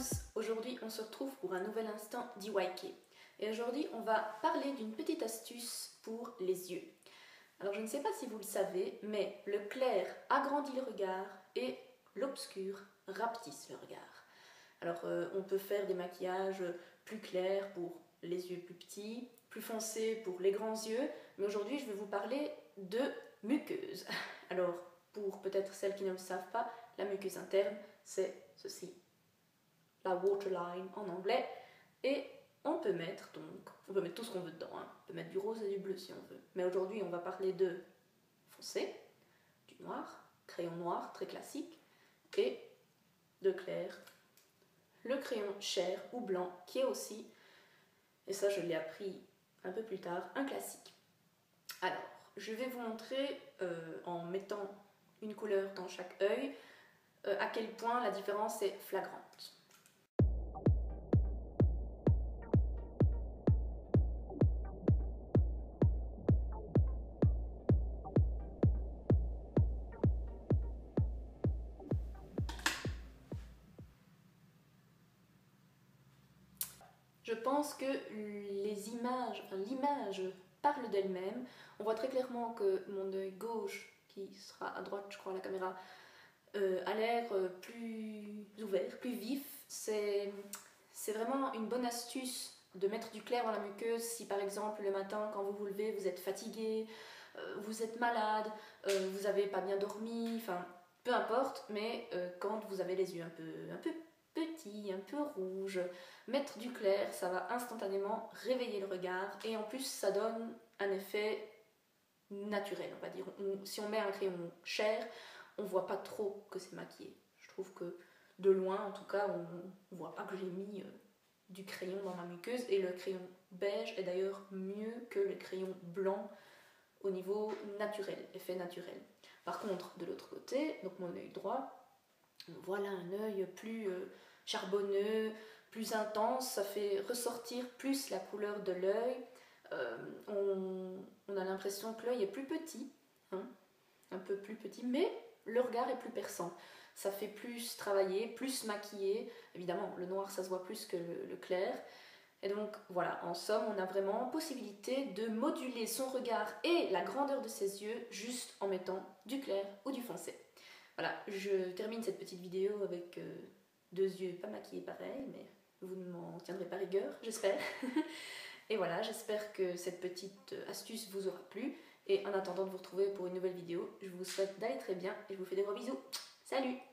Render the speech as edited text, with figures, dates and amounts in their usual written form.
tous, aujourd'hui on se retrouve pour un nouvel instant DIY. Et aujourd'hui on va parler d'une petite astuce pour les yeux. Alors je ne sais pas si vous le savez, mais le clair agrandit le regard et l'obscur rapetisse le regard. Alors on peut faire des maquillages plus clairs pour les yeux plus petits, plus foncés pour les grands yeux, mais aujourd'hui je vais vous parler de muqueuse. Alors pour peut-être celles qui ne le savent pas, la muqueuse interne c'est ceci, la waterline en anglais, et on peut mettre tout ce qu'on veut dedans, hein. On peut mettre du rose et du bleu si on veut, mais aujourd'hui on va parler de foncé, du noir, crayon noir très classique, et de clair, le crayon chair ou blanc qui est aussi, et ça je l'ai appris un peu plus tard, un classique. Alors je vais vous montrer en mettant une couleur dans chaque œil à quel point la différence est flagrante. Je pense que l'image parle d'elle-même. On voit très clairement que mon œil gauche, qui sera à droite je crois à la caméra, a l'air plus ouvert, plus vif. C'est vraiment une bonne astuce de mettre du clair dans la muqueuse si par exemple le matin quand vous vous levez vous êtes fatigué, vous êtes malade, vous n'avez pas bien dormi, enfin peu importe, mais quand vous avez les yeux un peu petits, un peu rouges, mettre du clair ça va instantanément réveiller le regard et en plus ça donne un effet naturel, on va dire. Si on met un crayon chair, on voit pas trop que c'est maquillé. Je trouve que de loin, en tout cas, on voit pas que j'ai mis du crayon dans ma muqueuse. Et le crayon beige est d'ailleurs mieux que le crayon blanc au niveau naturel, effet naturel. Par contre, de l'autre côté, donc mon œil droit, voilà un œil plus charbonneux, plus intense. Ça fait ressortir plus la couleur de l'œil. On a l'impression que l'œil est plus petit, hein, un peu plus petit, mais le regard est plus perçant. Ça fait plus travailler, plus maquiller. Évidemment, le noir, ça se voit plus que le clair. Et donc, voilà, en somme, on a vraiment possibilité de moduler son regard et la grandeur de ses yeux juste en mettant du clair ou du foncé. Voilà, je termine cette petite vidéo avec deux yeux pas maquillés pareil, mais vous ne m'en tiendrez pas rigueur, j'espère. Et voilà, j'espère que cette petite astuce vous aura plu. Et en attendant de vous retrouver pour une nouvelle vidéo, je vous souhaite d'aller très bien et je vous fais des gros bisous. Salut!